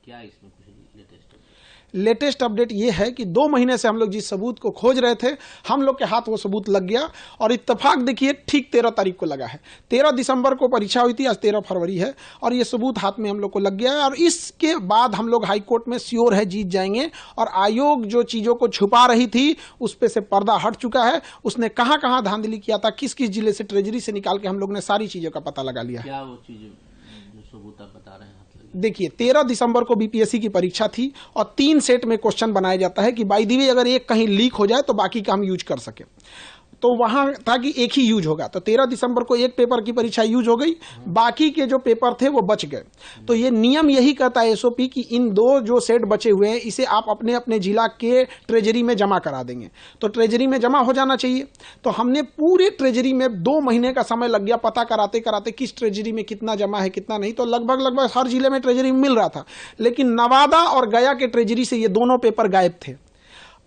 क्या इसमें कुछ लेटेस्ट अपडेट ये है कि 2 महीने से हम लोग जिस सबूत को खोज रहे थे, हम लोग के हाथ वो सबूत लग गया और इत्तेफाक देखिए ठीक 13 तारीख को लगा है। 13 दिसंबर को परीक्षा हुई थी, आज 13 फरवरी है और ये सबूत हाथ में हम लोग को लग गया है और इसके बाद हम लोग हाई कोर्ट में श्योर है जीत जाएंगे। और आयोग जो चीज़ों को छुपा रही थी उस पर से पर्दा हट चुका है। उसने कहाँ कहाँ धांधली किया था, किस किस जिले से ट्रेजरी से निकाल के हम लोग ने सारी चीज़ों का पता लगा लिया है। क्या वो चीज़ जो सबूत आप बता रहे हैं? देखिए 13 दिसंबर को बीपीएससी की परीक्षा थी और 3 सेट में क्वेश्चन बनाया जाता है कि बाय द वे अगर एक कहीं लीक हो जाए तो बाकी का हम यूज कर सके। तो वहां था कि एक ही यूज होगा, तो 13 दिसंबर को एक पेपर की परीक्षा यूज हो गई, बाकी के जो पेपर थे वो बच गए। तो ये नियम यही कहता है एसओपी कि इन 2 जो सेट बचे हुए हैं इसे आप अपने अपने जिला के ट्रेजरी में जमा करा देंगे। तो ट्रेजरी में जमा हो जाना चाहिए। तो हमने पूरे ट्रेजरी में 2 महीने का समय लग गया पता कराते कराते किस ट्रेजरी में कितना जमा है कितना नहीं। तो लगभग हर जिले में ट्रेजरी मिल रहा था, लेकिन नवादा और गया के ट्रेजरी से ये दोनों पेपर गायब थे।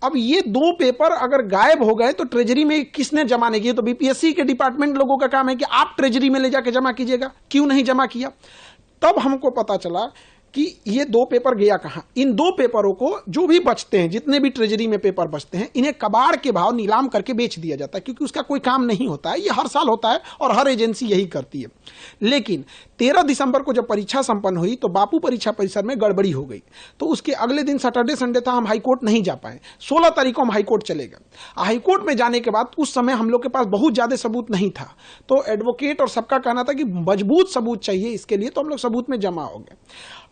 अब ये 2 पेपर अगर गायब हो गए तो ट्रेजरी में किसने जमा नहीं किए? तो बीपीएससी के डिपार्टमेंट लोगों का काम है कि आप ट्रेजरी में ले जाके जमा कीजिएगा, क्यों नहीं जमा किया? तब हमको पता चला कि ये 2 पेपर गया कहाँ। इन 2 पेपरों को जो भी बचते हैं, जितने भी ट्रेजरी में पेपर बचते हैं, इन्हें कबाड़ के भाव नीलाम करके बेच दिया जाता है, क्योंकि उसका कोई काम नहीं होता है। ये हर साल होता है और हर एजेंसी यही करती है। लेकिन 13 दिसंबर को जब परीक्षा संपन्न हुई तो बापू परीक्षा परिसर में गड़बड़ी हो गई। तो उसके अगले दिन सैटरडे संडे था, हम हाईकोर्ट नहीं जा पाए। 16 तारीख को हम हाईकोर्ट चले गए। हाईकोर्ट में जाने के बाद उस समय हम लोग के पास बहुत ज्यादा सबूत नहीं था, तो एडवोकेट और सबका कहना था कि मजबूत सबूत चाहिए इसके लिए, तो हम लोग सबूत में जमा हो गए।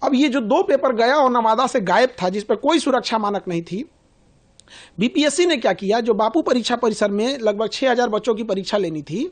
अब ये जो 2 पेपर गया और नवादा से गायब था, जिस पर कोई सुरक्षा मानक नहीं थी, बीपीएससी ने क्या किया, जो बापू परीक्षा परिसर में लगभग 6000 बच्चों की परीक्षा लेनी थी,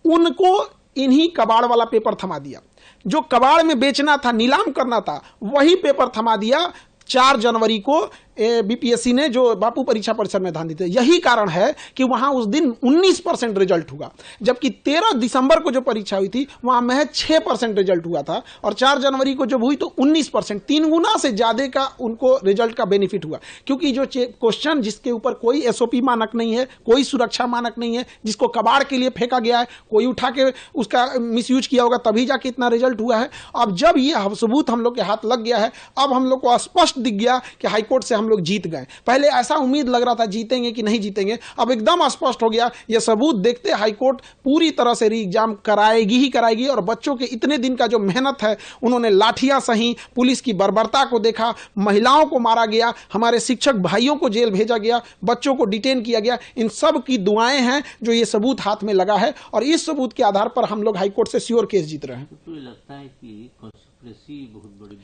उनको इन्हीं कबाड़ वाला पेपर थमा दिया। जो कबाड़ में बेचना था, नीलाम करना था, वही पेपर थमा दिया। 4 जनवरी को बीपीएससी ने जो बापू परीक्षा परिसर में धांधली थी। यही कारण है कि वहां उस दिन 19% रिजल्ट हुआ, जबकि 13 दिसंबर को जो परीक्षा हुई थी वहां महज 6% रिजल्ट हुआ था और 4 जनवरी को जब हुई तो 19%, 3 गुना से ज्यादा का उनको रिजल्ट का बेनिफिट हुआ। क्योंकि जो क्वेश्चन जिसके ऊपर कोई एसओपी मानक नहीं है, कोई सुरक्षा मानक नहीं है, जिसको कबाड़ के लिए फेंका गया है, कोई उठा के उसका मिसयूज किया होगा, तभी जाके इतना रिजल्ट हुआ है। अब जब ये सबूत हम लोग के हाथ लग गया है, अब हम लोग को स्पष्ट दिख गया कि हाईकोर्ट से हम लोग जीत गए। पहले ऐसा उम्मीद लग रहा था जीतेंगे कि नहीं जीतेंगे, अब एकदम स्पष्ट हो गया। यह सबूत देखते हाईकोर्ट पूरी तरह से री एग्जाम कराएगी ही कराएगी। और बच्चों के इतने दिन का जो मेहनत है, उन्होंने लाठियां सही, पुलिस की बर्बरता को देखा, महिलाओं को मारा गया, हमारे शिक्षक भाइयों को जेल भेजा गया, बच्चों को डिटेन किया गया, इन सब की दुआएं हैं जो ये सबूत हाथ में लगा है। और इस सबूत के आधार पर हम लोग हाईकोर्ट से श्योर केस जीत रहे हैं। तो लगता है कि बहुत बड़ी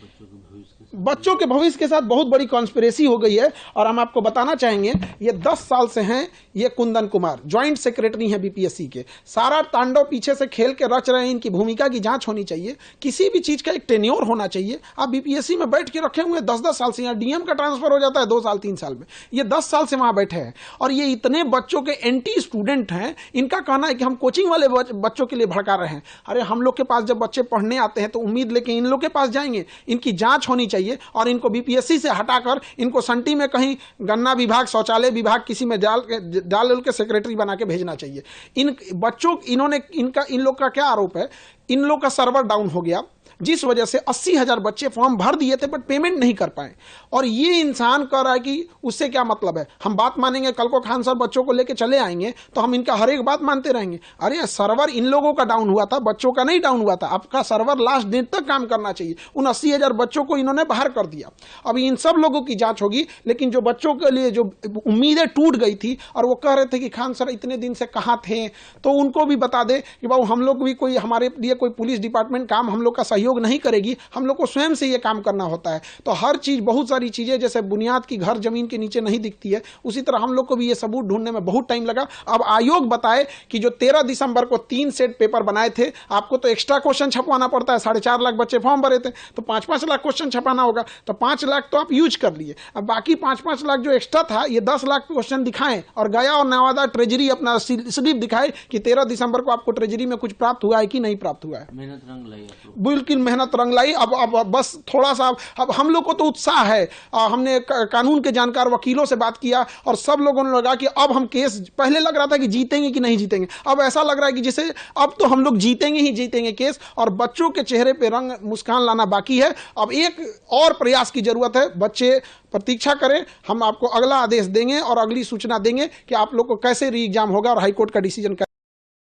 बच्चों के भविष्य के साथ बहुत बड़ी कॉन्स्पिरेसी हो गई है। और हम आपको बताना चाहेंगे, ये 10 साल से हैं। ये कुंदन कुमार ज्वाइंट सेक्रेटरी हैं बीपीएससी के। सारा तांडव पीछे से खेल के रच रहे हैं। इनकी भूमिका की जांच होनी चाहिए, किसी भी चीज का एक टेन्योर होना चाहिए। आप बीपीएससी में बैठ के रखे हुए 10-10 साल से, यहाँ डीएम का ट्रांसफर हो जाता है 2 साल 3 साल में, ये 10 साल से वहां बैठे हैं। और ये इतने बच्चों के एंटी स्टूडेंट हैं। इनका कहना है कि हम कोचिंग वाले बच्चों के लिए भड़का रहे हैं। अरे हम लोग के पास जब बच्चे पढ़ने आते हैं तो उम्मीद लेके इन लोग के पास जाएंगे। इनकी जांच होनी चाहिए और इनको बीपीएससी से हटाकर इनको संटी में कहीं गन्ना विभाग, शौचालय विभाग किसी में डाल के सेक्रेटरी बना के भेजना चाहिए। इन बच्चों इन लोग का क्या आरोप है, इन लोग का सर्वर डाउन हो गया, जिस वजह से 80,000 बच्चे फॉर्म भर दिए थे बट पेमेंट नहीं कर पाए। और ये इंसान कह रहा है कि उससे क्या मतलब है, हम बात मानेंगे, कल को खान साहब बच्चों को लेके चले आएंगे तो हम इनका हर एक बात मानते रहेंगे। अरे सर्वर इन लोगों का डाउन हुआ था, बच्चों का नहीं डाउन हुआ था। आपका सर्वर लास्ट दिन तक काम करना चाहिए। उन 80,000 बच्चों को इन्होंने बाहर कर दिया। अब इन सब लोगों की जांच होगी, लेकिन जो बच्चों के लिए जो उम्मीदें टूट गई थी और वो कह रहे थे कि खान सर इतने दिन से कहाँ थे, तो उनको भी बता दे कि बाबू हम लोग भी कोई, हमारे लिए कोई पुलिस डिपार्टमेंट काम हम लोग का सहयोग नहीं करेगी, हम लोग को स्वयं से ये काम करना होता है। तो हर चीज, बहुत सारी चीजें जैसे बुनियाद की घर जमीन के नीचे नहीं दिखती है, उसी तरह हम लोग को भी ये सबूत ढूंढने में बहुत टाइम लगा। अब आयोग बताए कि जो 13 दिसंबर को 3 सेट पेपर बनाए थे, आपको तो एक्स्ट्रा क्वेश्चन छपवाना पड़ता है। 4.5 लाख बच्चे फॉर्म भरे थे तो 5-5 लाख क्वेश्चन छपाना होगा। तो 5 लाख तो आप यूज कर लिए, अब बाकी 5-5 लाख जो एक्स्ट्रा था, ये 10 लाख क्वेश्चन दिखाएं और गया और नवादा ट्रेजरी अपना स्लिप दिखाए कि 13 दिसंबर को आपको ट्रेजरी में कुछ प्राप्त हुआ है कि नहीं प्राप्त हुआ। प्राप्त हुआ है। मेहनत रंग लाई आप लोग। बिल्कुल मेहनत रंग लाई। अब बस थोड़ा सा अब हम लोग को तो उत्साह है। हमने कानून के जानकार वकीलों से बात किया और सब लोगों ने लगा कि अब हम केस, पहले लग रहा था कि जीतेंगे कि नहीं जीतेंगे, अब ऐसा लग रहा है कि जैसे अब तो हम लोग जीतेंगे ही जीतेंगे केस। और बच्चों के चेहरे पे रंग मुस्कान लाना बाकी है। अब एक और प्रयास की जरूरत है। बच्चे प्रतीक्षा करें, हम आपको अगला आदेश देंगे और अगली सूचना देंगे कि आप लोग को कैसे री एग्जाम होगा और हाईकोर्ट का डिसीजन